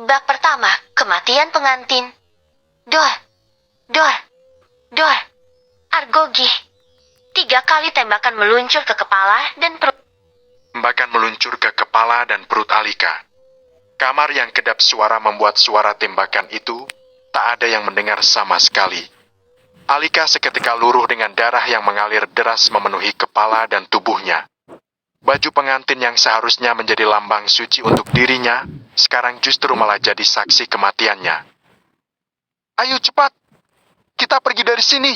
Bab pertama, kematian pengantin. Dor, dor, dor. Argogi. 3 kali tembakan meluncur ke kepala dan perut. Tembakan meluncur ke kepala dan perut Alika. Kamar yang kedap suara membuat suara tembakan itu tak ada yang mendengar sama sekali. Alika seketika luruh dengan darah yang mengalir deras memenuhi kepala dan tubuhnya. Baju pengantin yang seharusnya menjadi lambang suci untuk dirinya, sekarang justru malah jadi saksi kematiannya. Ayo cepat, kita pergi dari sini.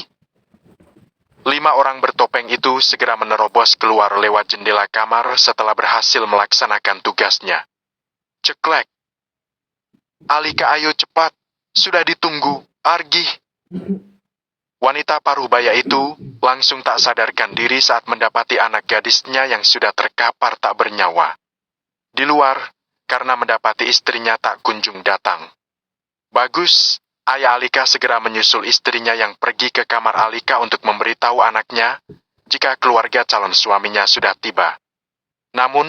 5 orang bertopeng itu segera menerobos keluar lewat jendela kamar setelah berhasil melaksanakan tugasnya. Ceklek. Alika, ayo cepat, sudah ditunggu, Argi. Wanita paruhbaya itu langsung tak sadarkan diri saat mendapati anak gadisnya yang sudah terkapar tak bernyawa. Di luar, karena mendapati istrinya tak kunjung datang. Bagus, ayah Alika segera menyusul istrinya yang pergi ke kamar Alika untuk memberitahu anaknya jika keluarga calon suaminya sudah tiba. Namun,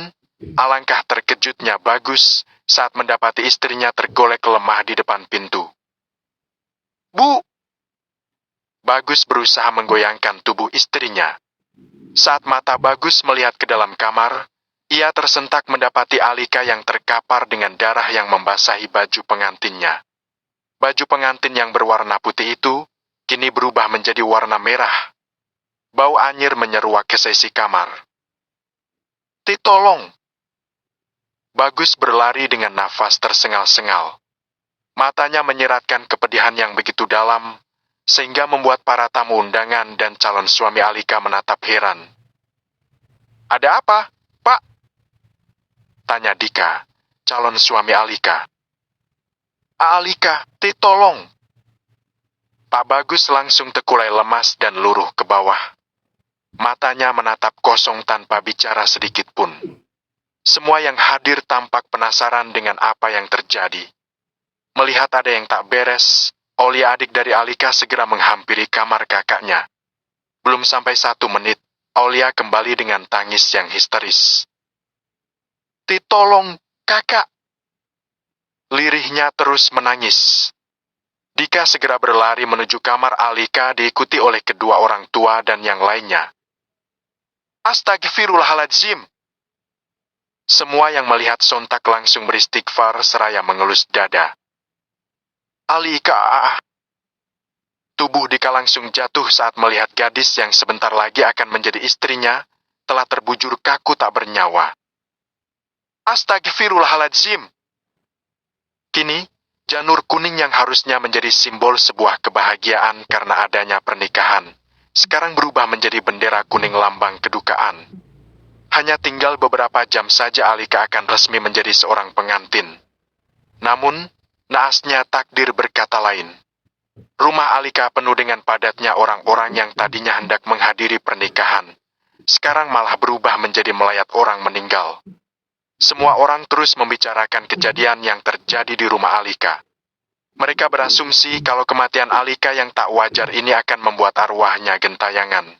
alangkah terkejutnya Bagus saat mendapati istrinya tergolek lemah di depan pintu. Bu! Bagus berusaha menggoyangkan tubuh istrinya. Saat mata Bagus melihat ke dalam kamar, ia tersentak mendapati Alika yang terkapar dengan darah yang membasahi baju pengantinnya. Baju pengantin yang berwarna putih itu kini berubah menjadi warna merah. Bau anyir menyeruak ke sisi kamar. Tolong! Bagus berlari dengan nafas tersengal-sengal. Matanya menyiratkan kepedihan yang begitu dalam, sehingga membuat para tamu undangan dan calon suami Alika menatap heran. Ada apa, Pak? Tanya Dika, calon suami Alika. Alika, tolong. Pak Bagus langsung tekulai lemas dan luruh ke bawah. Matanya menatap kosong tanpa bicara sedikit pun. Semua yang hadir tampak penasaran dengan apa yang terjadi. Melihat ada yang tak beres, Aulia adik dari Alika segera menghampiri kamar kakaknya. Belum sampai 1 menit, Aulia kembali dengan tangis yang histeris. Tolong, kakak! Lirihnya terus menangis. Dika segera berlari menuju kamar Alika diikuti oleh kedua orang tua dan yang lainnya. Astagfirullahaladzim! Semua yang melihat sontak langsung beristighfar seraya mengelus dada. Alika! Tubuh Dika langsung jatuh saat melihat gadis yang sebentar lagi akan menjadi istrinya telah terbujur kaku tak bernyawa. Astagfirullahaladzim! Kini, janur kuning yang harusnya menjadi simbol sebuah kebahagiaan karena adanya pernikahan, sekarang berubah menjadi bendera kuning lambang kedukaan. Hanya tinggal beberapa jam saja Alika akan resmi menjadi seorang pengantin. Namun, naasnya takdir berkata lain. Rumah Alika penuh dengan padatnya orang-orang yang tadinya hendak menghadiri pernikahan. Sekarang malah berubah menjadi melayat orang meninggal. Semua orang terus membicarakan kejadian yang terjadi di rumah Alika. Mereka berasumsi kalau kematian Alika yang tak wajar ini akan membuat arwahnya gentayangan.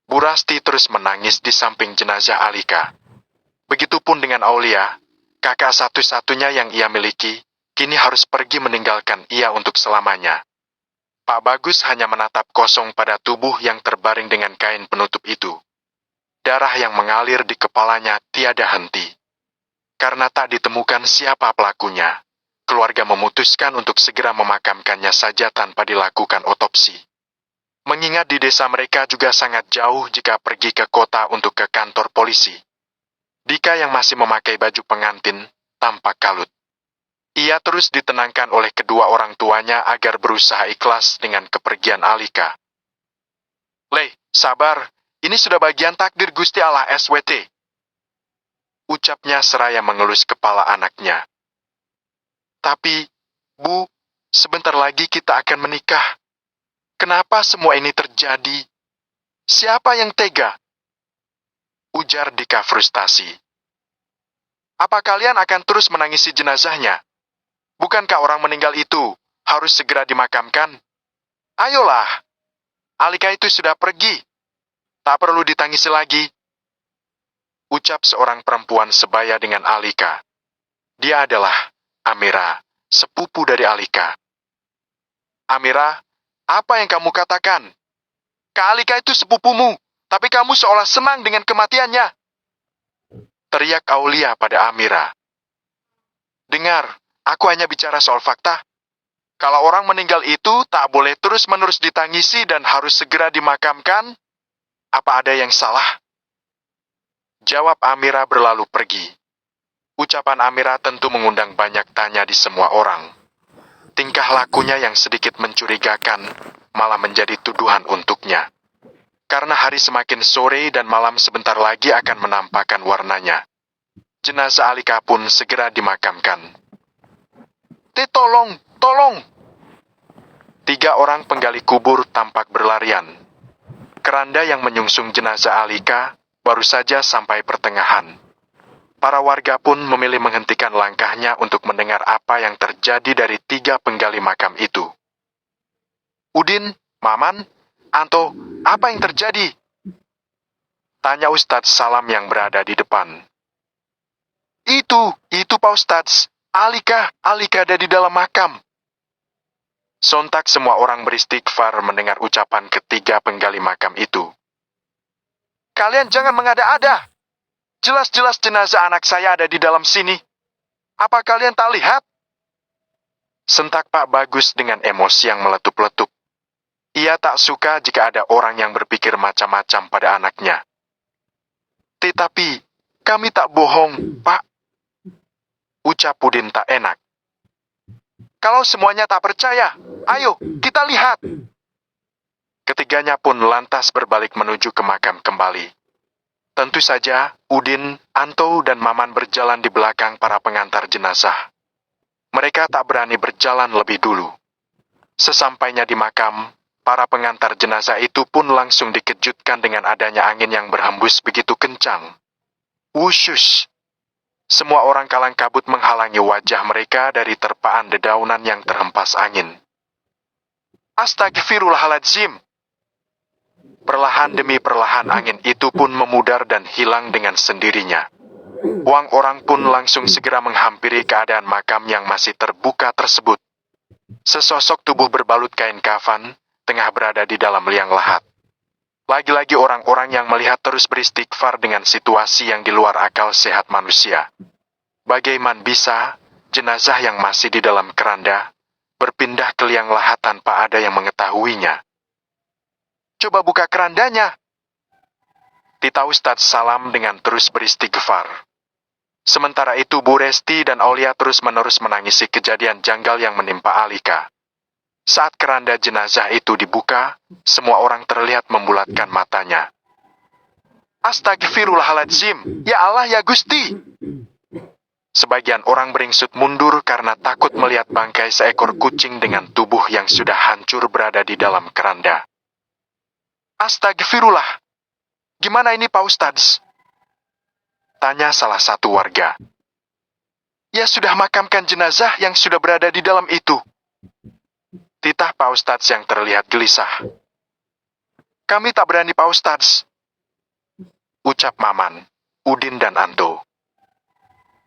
Bu Rasti terus menangis di samping jenazah Alika. Begitupun dengan Aulia, kakak satu-satunya yang ia miliki, kini harus pergi meninggalkan ia untuk selamanya. Pak Bagus hanya menatap kosong pada tubuh yang terbaring dengan kain penutup itu. Darah yang mengalir di kepalanya tiada henti. Karena tak ditemukan siapa pelakunya, keluarga memutuskan untuk segera memakamkannya saja tanpa dilakukan otopsi. Mengingat di desa mereka juga sangat jauh jika pergi ke kota untuk ke kantor polisi. Dika yang masih memakai baju pengantin tampak kalut. Ia terus ditenangkan oleh kedua orang tuanya agar berusaha ikhlas dengan kepergian Alika. "Leh, sabar, ini sudah bagian takdir Gusti Allah SWT," ucapnya seraya mengelus kepala anaknya. "Tapi, Bu, sebentar lagi kita akan menikah. Kenapa semua ini terjadi? Siapa yang tega?" ujar Dika frustasi. "Apa kalian akan terus menangisi jenazahnya? Bukankah orang meninggal itu harus segera dimakamkan? Ayolah, Alika itu sudah pergi. Tak perlu ditangisi lagi," ucap seorang perempuan sebaya dengan Alika. Dia adalah Amira, sepupu dari Alika. "Amira, apa yang kamu katakan? Kak Alika itu sepupumu, tapi kamu seolah senang dengan kematiannya," teriak Aulia pada Amira. "Dengar, aku hanya bicara soal fakta. Kalau orang meninggal itu tak boleh terus-menerus ditangisi dan harus segera dimakamkan. Apa ada yang salah?" jawab Amira berlalu pergi. Ucapan Amira tentu mengundang banyak tanya di semua orang. Tingkah lakunya yang sedikit mencurigakan malah menjadi tuduhan untuknya. Karena hari semakin sore dan malam sebentar lagi akan menampakkan warnanya. Jenazah Alika pun segera dimakamkan. Tolong, tolong!" 3 orang penggali kubur tampak berlarian. Keranda yang menyungsung jenazah Alika baru saja sampai pertengahan. Para warga pun memilih menghentikan langkahnya untuk mendengar apa yang terjadi dari 3 penggali makam itu. "Udin, Maman, Anto, apa yang terjadi?" tanya Ustadz Salam yang berada di depan. Itu Pak Ustadz. Alika ada di dalam makam." Sontak semua orang beristighfar mendengar ucapan ketiga penggali makam itu. "Kalian jangan mengada-ada. Jelas-jelas jenazah anak saya ada di dalam sini. Apa kalian tak lihat?" sentak Pak Bagus dengan emosi yang meletup-letup. Ia tak suka jika ada orang yang berpikir macam-macam pada anaknya. "Tetapi, kami tak bohong, Pak," ucap Udin tak enak. "Kalau semuanya tak percaya, ayo kita lihat." Ketiganya pun lantas berbalik menuju ke makam kembali. Tentu saja, Udin, Anto, dan Maman berjalan di belakang para pengantar jenazah. Mereka tak berani berjalan lebih dulu. Sesampainya di makam, para pengantar jenazah itu pun langsung dikejutkan dengan adanya angin yang berhembus begitu kencang. Wusyush! Semua orang kalang kabut menghalangi wajah mereka dari terpaan dedaunan yang terhempas angin. Astagfirullahaladzim! Perlahan demi perlahan angin itu pun memudar dan hilang dengan sendirinya. Orang pun langsung segera menghampiri keadaan makam yang masih terbuka tersebut. Sesosok tubuh berbalut kain kafan tengah berada di dalam liang lahat. Lagi-lagi orang-orang yang melihat terus beristighfar dengan situasi yang di luar akal sehat manusia. Bagaimana bisa jenazah yang masih di dalam keranda berpindah ke liang lahat tanpa ada yang mengetahuinya? "Coba buka kerandanya," titah Ustadz Salam dengan terus beristighfar. Sementara itu Bu Resti dan Aulia terus-menerus menangisi kejadian janggal yang menimpa Alika. Saat keranda jenazah itu dibuka, semua orang terlihat membulatkan matanya. "Astagfirullahaladzim, ya Allah ya Gusti!" Sebagian orang beringsut mundur karena takut melihat bangkai seekor kucing dengan tubuh yang sudah hancur berada di dalam keranda. "Astagfirullah, gimana ini Pak Ustadz?" tanya salah satu warga. "Ya sudah makamkan jenazah yang sudah berada di dalam itu," titah Pak Ustadz yang terlihat gelisah. "Kami tak berani Pak Ustadz," ucap Maman, Udin dan Anto.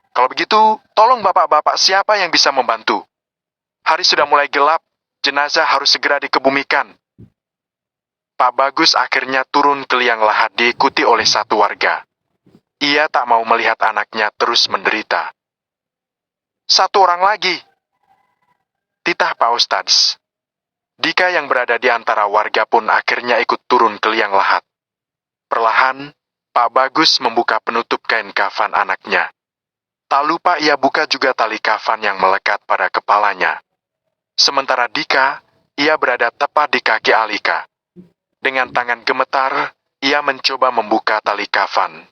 "Kalau begitu, tolong bapak-bapak siapa yang bisa membantu? Hari sudah mulai gelap, jenazah harus segera dikebumikan." Pak Bagus akhirnya turun ke liang lahat diikuti oleh satu warga. Ia tak mau melihat anaknya terus menderita. "Satu orang lagi," titah Pak Ustadz. Dika yang berada di antara warga pun akhirnya ikut turun ke liang lahat. Perlahan, Pak Bagus membuka penutup kain kafan anaknya. Tak lupa ia buka juga tali kafan yang melekat pada kepalanya. Sementara Dika, ia berada tepat di kaki Alika. Dengan tangan gemetar, ia mencoba membuka tali kafan.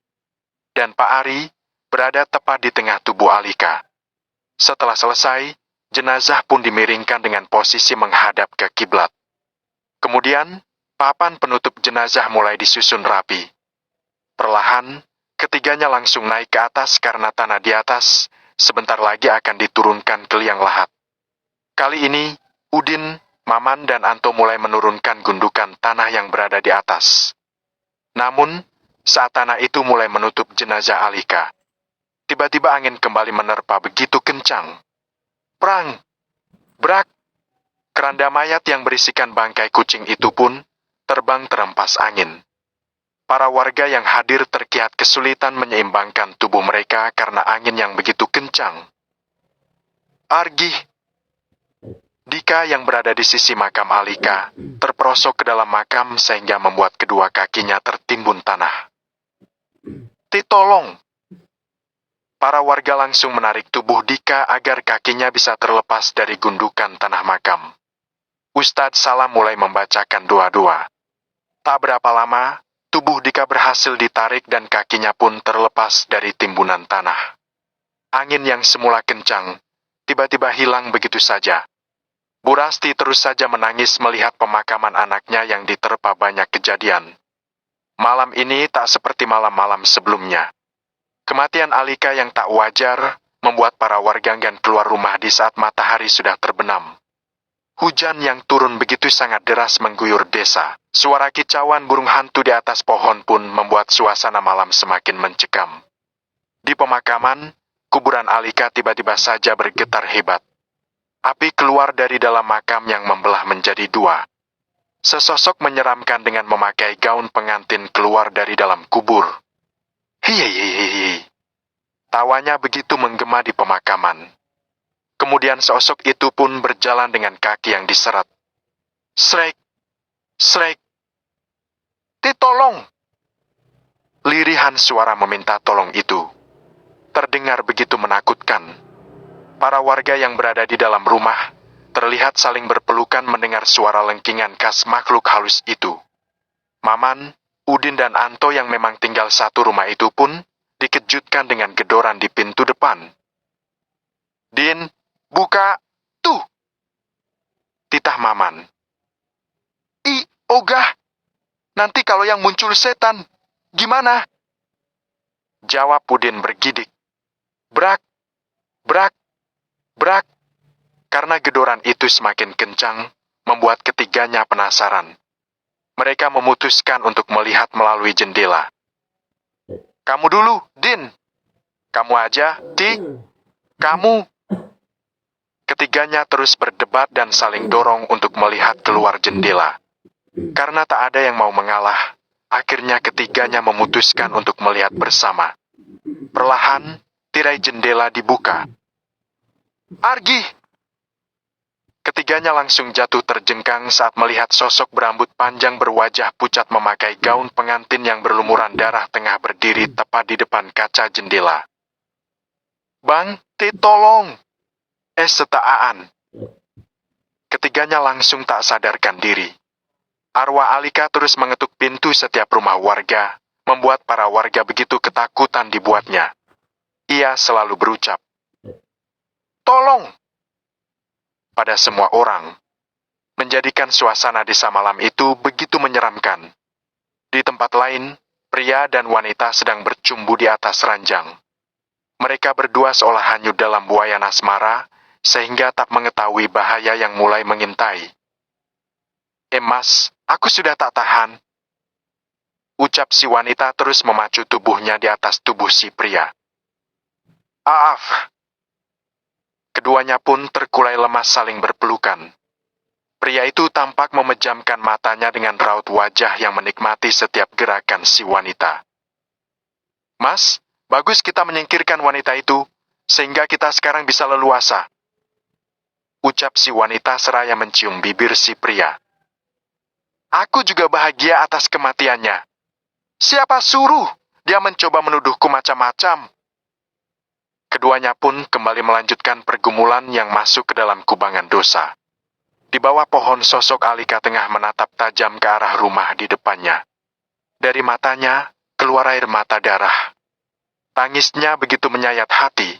Dan Pak Ari berada tepat di tengah tubuh Alika. Setelah selesai, jenazah pun dimiringkan dengan posisi menghadap ke kiblat. Kemudian, papan penutup jenazah mulai disusun rapi. Perlahan, ketiganya langsung naik ke atas karena tanah di atas sebentar lagi akan diturunkan ke liang lahat. Kali ini, Udin, Maman, dan Anto mulai menurunkan gundukan tanah yang berada di atas. Namun, saat tanah itu mulai menutup jenazah Alika, tiba-tiba angin kembali menerpa begitu kencang. Prang! Brak! Keranda mayat yang berisikan bangkai kucing itu pun terbang terempas angin. Para warga yang hadir terkiat kesulitan menyeimbangkan tubuh mereka karena angin yang begitu kencang. Argih! Dika yang berada di sisi makam Alika terperosok ke dalam makam sehingga membuat kedua kakinya tertimbun tanah. Tolong! Para warga langsung menarik tubuh Dika agar kakinya bisa terlepas dari gundukan tanah makam. Ustadz Salam mulai membacakan doa-doa. Tak berapa lama, tubuh Dika berhasil ditarik dan kakinya pun terlepas dari timbunan tanah. Angin yang semula kencang, tiba-tiba hilang begitu saja. Bu Rasti terus saja menangis melihat pemakaman anaknya yang diterpa banyak kejadian. Malam ini tak seperti malam-malam sebelumnya. Kematian Alika yang tak wajar membuat para warga enggan keluar rumah di saat matahari sudah terbenam. Hujan yang turun begitu sangat deras mengguyur desa. Suara kicauan burung hantu di atas pohon pun membuat suasana malam semakin mencekam. Di pemakaman, kuburan Alika tiba-tiba saja bergetar hebat. Api keluar dari dalam makam yang membelah menjadi dua. Sesosok menyeramkan dengan memakai gaun pengantin keluar dari dalam kubur. Hihihihi. Tawanya begitu menggema di pemakaman. Kemudian sosok itu pun berjalan dengan kaki yang diseret. Srek! Srek! Tolong! Lirihan suara meminta tolong itu terdengar begitu menakutkan. Para warga yang berada di dalam rumah terlihat saling berpelukan mendengar suara lengkingan khas makhluk halus itu. Maman, Udin dan Anto yang memang tinggal satu rumah itu pun dikejutkan dengan gedoran di pintu depan. Din, buka! Tuh! Titah Maman. Ogah! Nanti kalau yang muncul setan, gimana? Jawab Udin bergidik. Brak! Brak! Brak! Karena gedoran itu semakin kencang, membuat ketiganya penasaran. Mereka memutuskan untuk melihat melalui jendela. Kamu dulu, Din. Kamu aja, Ti. Kamu. Ketiganya terus berdebat dan saling dorong untuk melihat keluar jendela. Karena tak ada yang mau mengalah, akhirnya ketiganya memutuskan untuk melihat bersama. Perlahan, tirai jendela dibuka. Argih! Ketiganya langsung jatuh terjengkang saat melihat sosok berambut panjang berwajah pucat memakai gaun pengantin yang berlumuran darah tengah berdiri tepat di depan kaca jendela. Bang, tolong! Setaan. Ketiganya langsung tak sadarkan diri. Arwah Alika terus mengetuk pintu setiap rumah warga, membuat para warga begitu ketakutan dibuatnya. Ia selalu berucap, "Tolong!" pada semua orang, menjadikan suasana desa malam itu begitu menyeramkan. Di tempat lain, pria dan wanita sedang bercumbu di atas ranjang. Mereka berdua seolah hanyut dalam buayan asmara, sehingga tak mengetahui bahaya yang mulai mengintai. Mas, aku sudah tak tahan. Ucap si wanita terus memacu tubuhnya di atas tubuh si pria. Aaf. Keduanya pun terkulai lemas saling berpelukan. Pria itu tampak memejamkan matanya dengan raut wajah yang menikmati setiap gerakan si wanita. Mas, bagus kita menyingkirkan wanita itu, sehingga kita sekarang bisa leluasa. Ucap si wanita seraya mencium bibir si pria. Aku juga bahagia atas kematiannya. Siapa suruh dia mencoba menuduhku macam-macam? Keduanya pun kembali melanjutkan pergumulan yang masuk ke dalam kubangan dosa. Di bawah pohon sosok Alika tengah menatap tajam ke arah rumah di depannya. Dari matanya keluar air mata darah. Tangisnya begitu menyayat hati.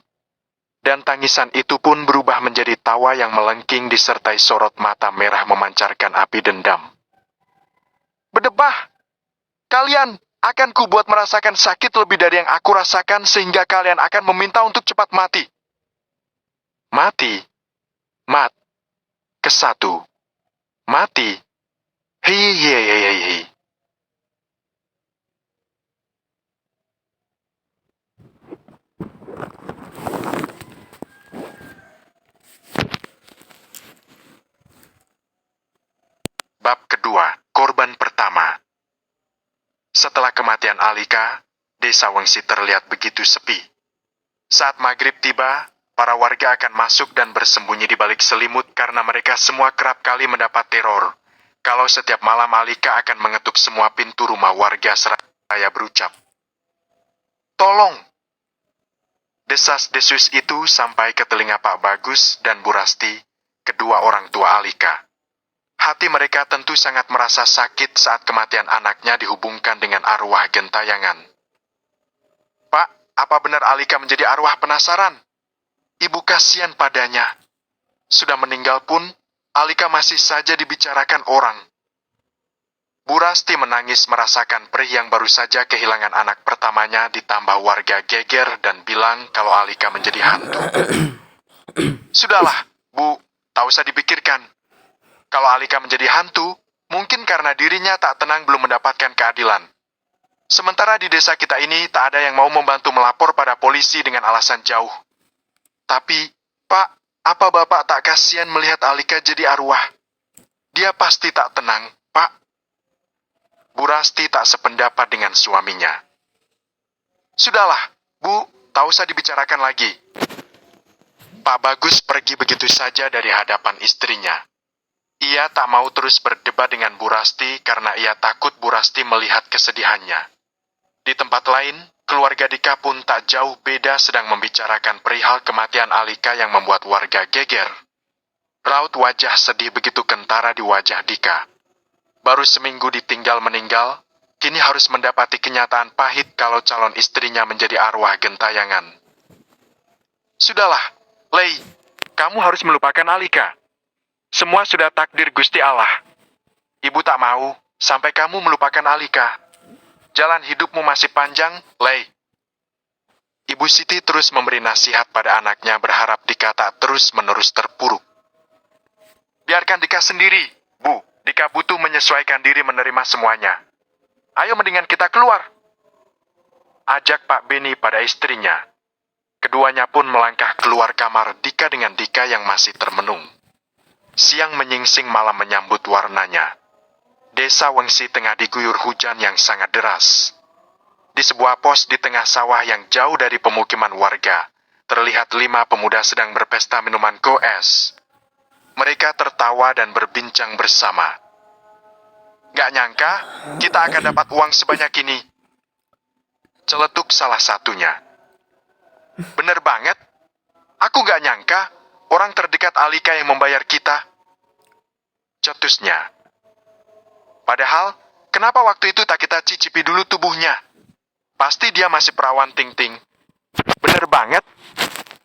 Dan tangisan itu pun berubah menjadi tawa yang melengking disertai sorot mata merah memancarkan api dendam. Berdebah! Kalian akan kubuat merasakan sakit lebih dari yang aku rasakan sehingga kalian akan meminta untuk cepat mati. Mati? Mat. Kesatu. Mati. Hei. Bab kedua, korban pertama. Setelah kematian Alika, desa Wengsi terlihat begitu sepi. Saat maghrib tiba, para warga akan masuk dan bersembunyi di balik selimut karena mereka semua kerap kali mendapat teror. Kalau setiap malam Alika akan mengetuk semua pintu rumah warga seraya berucap, "Tolong!" Desas-desus itu sampai ke telinga Pak Bagus dan Bu Rasti, kedua orang tua Alika. Hati mereka tentu sangat merasa sakit saat kematian anaknya dihubungkan dengan arwah gentayangan. "Pak, apa benar Alika menjadi arwah penasaran? Ibu kasihan padanya. Sudah meninggal pun, Alika masih saja dibicarakan orang." Bu Rasti menangis merasakan perih yang baru saja kehilangan anak pertamanya ditambah warga geger dan bilang kalau Alika menjadi hantu. "Sudahlah, Bu, tak usah dipikirkan. Kalau Alika menjadi hantu, mungkin karena dirinya tak tenang belum mendapatkan keadilan. Sementara di desa kita ini tak ada yang mau membantu melapor pada polisi dengan alasan jauh. Tapi, Pak, apa Bapak tak kasihan melihat Alika jadi arwah? Dia pasti tak tenang, Pak." Bu Rasti tak sependapat dengan suaminya. "Sudahlah, Bu, tak usah dibicarakan lagi." Pak Bagus pergi begitu saja dari hadapan istrinya. Ia tak mau terus berdebat dengan Bu Rasti karena ia takut Bu Rasti melihat kesedihannya. Di tempat lain, keluarga Dika pun tak jauh beda sedang membicarakan perihal kematian Alika yang membuat warga geger. Raut wajah sedih begitu kentara di wajah Dika. Baru seminggu ditinggal meninggal, kini harus mendapati kenyataan pahit kalau calon istrinya menjadi arwah gentayangan. "Sudahlah, Lei, kamu harus melupakan Alika. Semua sudah takdir Gusti Allah. Ibu tak mau sampai kamu melupakan Alika. Jalan hidupmu masih panjang, Lei." Ibu Siti terus memberi nasihat pada anaknya berharap Dika tak terus-menerus terpuruk. "Biarkan Dika sendiri, Bu. Dika butuh menyesuaikan diri menerima semuanya. Ayo mendingan kita keluar," ajak Pak Beni pada istrinya. Keduanya pun melangkah keluar kamar Dika dengan Dika yang masih termenung. Siang menyingsing malam menyambut warnanya. Desa Wengsi tengah diguyur hujan yang sangat deras. Di sebuah pos di tengah sawah yang jauh dari pemukiman warga, terlihat 5 pemuda sedang berpesta minuman goes. Mereka tertawa dan berbincang bersama. "Gak nyangka, kita akan dapat uang sebanyak ini," celetuk salah satunya. "Bener banget. Aku gak nyangka, orang terdekat Alika yang membayar kita," cetusnya. "Padahal, kenapa waktu itu tak kita cicipi dulu tubuhnya? Pasti dia masih perawan ting-ting." "Bener banget.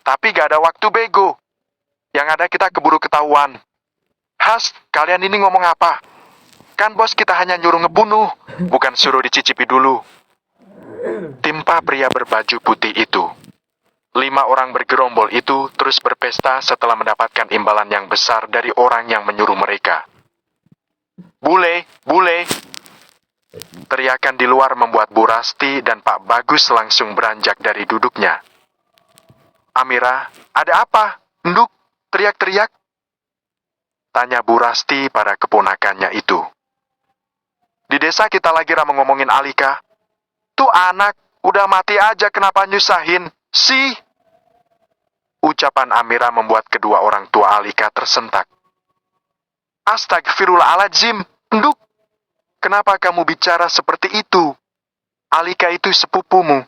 Tapi gak ada waktu bego. Yang ada kita keburu ketahuan." "Has, kalian ini ngomong apa? Kan bos kita hanya nyuruh ngebunuh, bukan suruh dicicipi dulu," timpa pria berbaju putih itu. 5 orang bergerombol itu terus berpesta setelah mendapatkan imbalan yang besar dari orang yang menyuruh mereka. Bule! Teriakan di luar membuat Bu Rasti dan Pak Bagus langsung beranjak dari duduknya. "Amira, ada apa? Nduk, teriak-teriak?" tanya Bu Rasti pada keponakannya itu. "Di desa kita lagi ramai ngomongin Alika. Tuh anak, udah mati aja kenapa nyusahin? Sih!" Ucapan Amira membuat kedua orang tua Alika tersentak. "Astagfirullahaladzim, Nduk. Kenapa kamu bicara seperti itu? Alika itu sepupumu."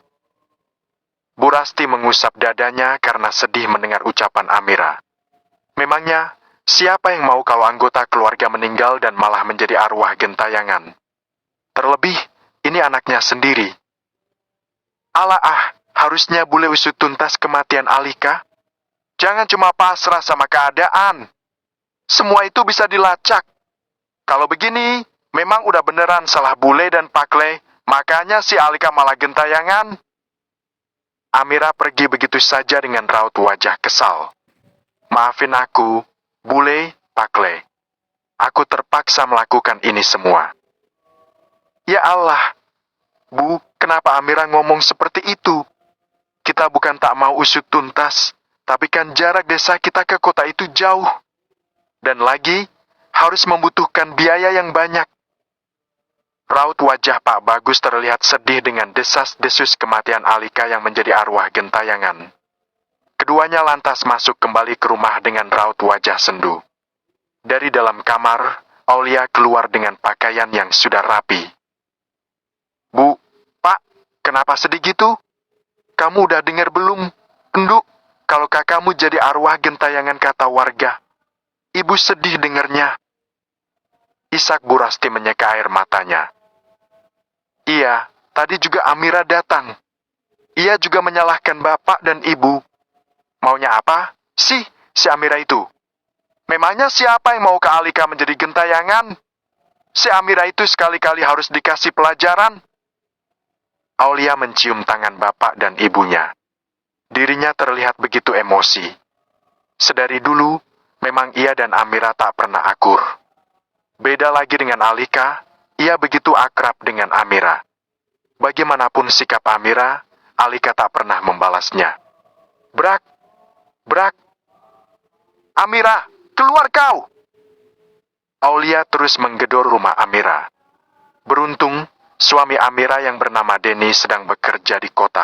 Bu Rasti mengusap dadanya karena sedih mendengar ucapan Amira. Memangnya, siapa yang mau kalau anggota keluarga meninggal dan malah menjadi arwah gentayangan? Terlebih, ini anaknya sendiri. Harusnya bule usut tuntas kematian Alika. Jangan cuma pasrah sama keadaan. Semua itu bisa dilacak. Kalau begini, memang udah beneran salah bule dan Pakle, makanya si Alika malah gentayangan. Amira pergi begitu saja dengan raut wajah kesal. Maafin aku, bule, Pakle. Aku terpaksa melakukan ini semua. Ya Allah, Bu, kenapa Amira ngomong seperti itu? Kita bukan tak mau usut tuntas, tapi kan jarak desa kita ke kota itu jauh. Dan lagi, harus membutuhkan biaya yang banyak. Raut wajah Pak Bagus terlihat sedih dengan desas-desus kematian Alika yang menjadi arwah gentayangan. Keduanya lantas masuk kembali ke rumah dengan raut wajah sendu. Dari dalam kamar, Aulia keluar dengan pakaian yang sudah rapi. Bu, Pak, kenapa sedih gitu? Kamu udah dengar belum, Enduk, kalau kakakmu jadi arwah gentayangan kata warga? Ibu sedih dengarnya. Ishak Bu Rasti menyeka air matanya. Iya, tadi juga Amira datang. Ia juga menyalahkan bapak dan ibu. Maunya apa sih si Amira itu? Memangnya siapa yang mau ke Alika menjadi gentayangan? Si Amira itu sekali-kali harus dikasih pelajaran. Aulia mencium tangan bapak dan ibunya. Dirinya terlihat begitu emosi. Sedari dulu, memang ia dan Amira tak pernah akur. Beda lagi dengan Alika, ia begitu akrab dengan Amira. Bagaimanapun sikap Amira, Alika tak pernah membalasnya. Brak, brak. Amira, keluar kau! Aulia terus menggedor rumah Amira. Beruntung, suami Amira yang bernama Denny sedang bekerja di kota.